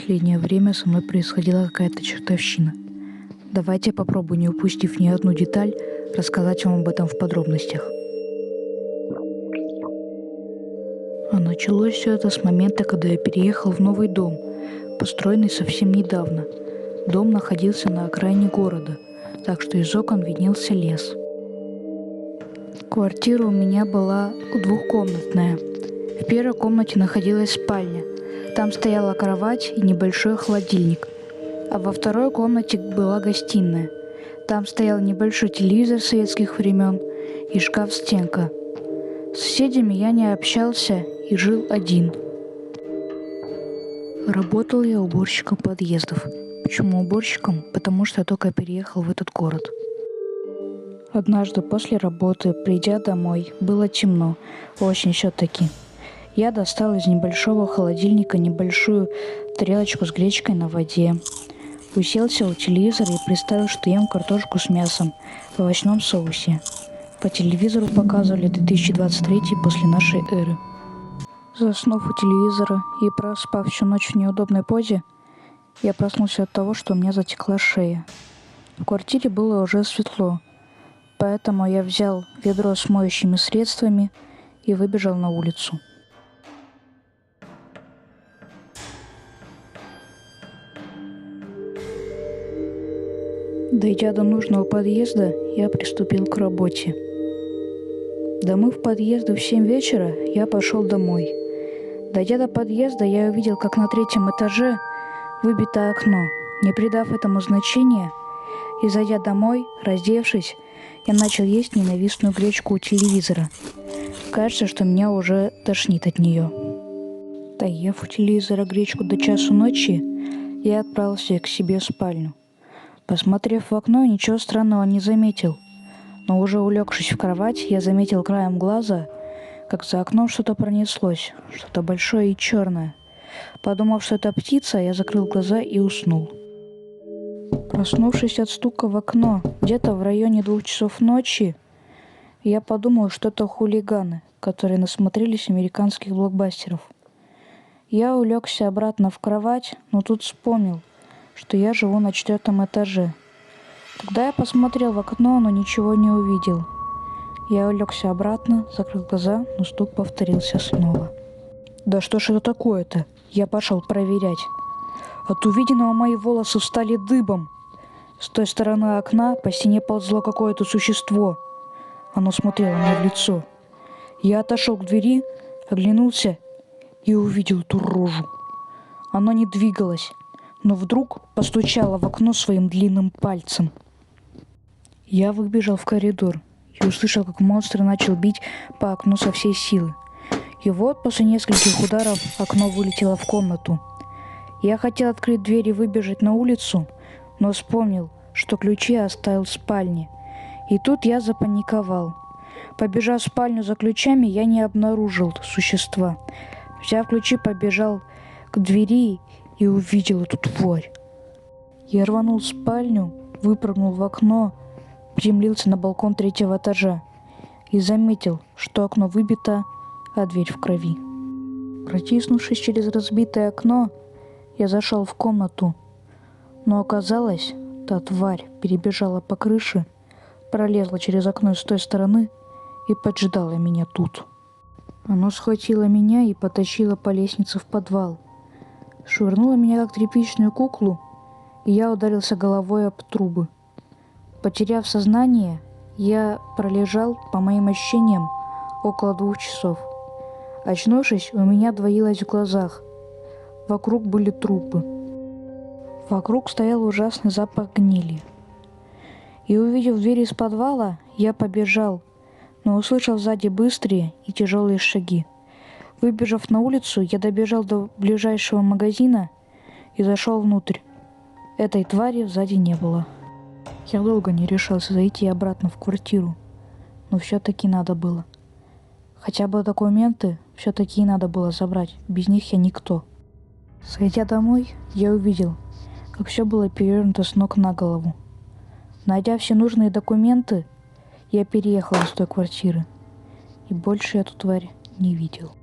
Последнее время со мной происходила какая-то чертовщина. Давайте я попробую, не упустив ни одну деталь, рассказать вам об этом в подробностях. А началось все это с момента, когда я переехал в новый дом, построенный совсем недавно. Дом находился на окраине города, так что из окон виднелся лес. Квартира у меня была двухкомнатная. В первой комнате находилась спальня. Там стояла кровать и небольшой холодильник. А во второй комнате была гостиная. Там стоял небольшой телевизор советских времен и шкаф-стенка. С соседями я не общался и жил один. Работал я уборщиком подъездов. Почему уборщиком? Потому что я только переехал в этот город. Однажды после работы, придя домой, было темно, очень все-таки. Я достал из небольшого холодильника небольшую тарелочку с гречкой на воде. Уселся у телевизора и представил, что ем картошку с мясом в овощном соусе. По телевизору показывали 2023 после нашей эры. Заснув у телевизора и проспав всю ночь в неудобной позе, я проснулся от того, что у меня затекла шея. В квартире было уже светло, поэтому я взял ведро с моющими средствами и выбежал на улицу. Дойдя до нужного подъезда, я приступил к работе. Домыв подъезды в 7 вечера, я пошел домой. Дойдя до подъезда, я увидел, как на 3-м этаже выбито окно. Не придав этому значения и зайдя домой, раздевшись, я начал есть ненавистную гречку у телевизора. Кажется, что меня уже тошнит от нее. Доев у телевизора гречку до часу ночи, я отправился к себе в спальню. Посмотрев в окно, ничего странного не заметил. Но уже улегшись в кровать, я заметил краем глаза, как за окном что-то пронеслось, что-то большое и черное. Подумав, что это птица, я закрыл глаза и уснул. Проснувшись от стука в окно, где-то в районе 2 часов ночи, я подумал, что это хулиганы, которые насмотрелись американских блокбастеров. Я улегся обратно в кровать, но тут вспомнил, что я живу на 4-м этаже. Тогда я посмотрел в окно, но ничего не увидел. Я улегся обратно, закрыл глаза, но стук повторился снова. Да что ж это такое-то? Я пошел проверять. От увиденного мои волосы встали дыбом. С той стороны окна по стене ползло какое-то существо. Оно смотрело мне в лицо. Я отошел к двери, оглянулся и увидел эту рожу. Оно не двигалось, но вдруг постучало в окно своим длинным пальцем. Я выбежал в коридор и услышал, как монстр начал бить по окну со всей силы. И вот после нескольких ударов окно вылетело в комнату. Я хотел открыть дверь и выбежать на улицу, но вспомнил, что ключи оставил в спальне. И тут я запаниковал. Побежав в спальню за ключами, я не обнаружил существа. Взяв ключи, побежал к двери и увидел эту тварь. Я рванул в спальню, выпрыгнул в окно, приземлился на балкон 3-го этажа и заметил, что окно выбито, а дверь в крови. Протиснувшись через разбитое окно, я зашел в комнату, но оказалось, та тварь перебежала по крыше, пролезла через окно с той стороны и поджидала меня тут. Оно схватило меня и потащило по лестнице в подвал. Швырнуло меня как тряпичную куклу, и я ударился головой об трубы. Потеряв сознание, я пролежал, по моим ощущениям, около 2 часов. Очнувшись, у меня двоилось в глазах. Вокруг были трупы. Вокруг стоял ужасный запах гнили. И увидев дверь из подвала, я побежал, но услышал сзади быстрые и тяжелые шаги. Выбежав на улицу, я добежал до ближайшего магазина и зашел внутрь. Этой твари сзади не было. Я долго не решался зайти обратно в квартиру, но все-таки надо было. Хотя бы документы все-таки надо было забрать, без них я никто. Зайдя домой, я увидел, как все было перевернуто с ног на голову. Найдя все нужные документы, я переехал из той квартиры, и больше эту тварь не видел.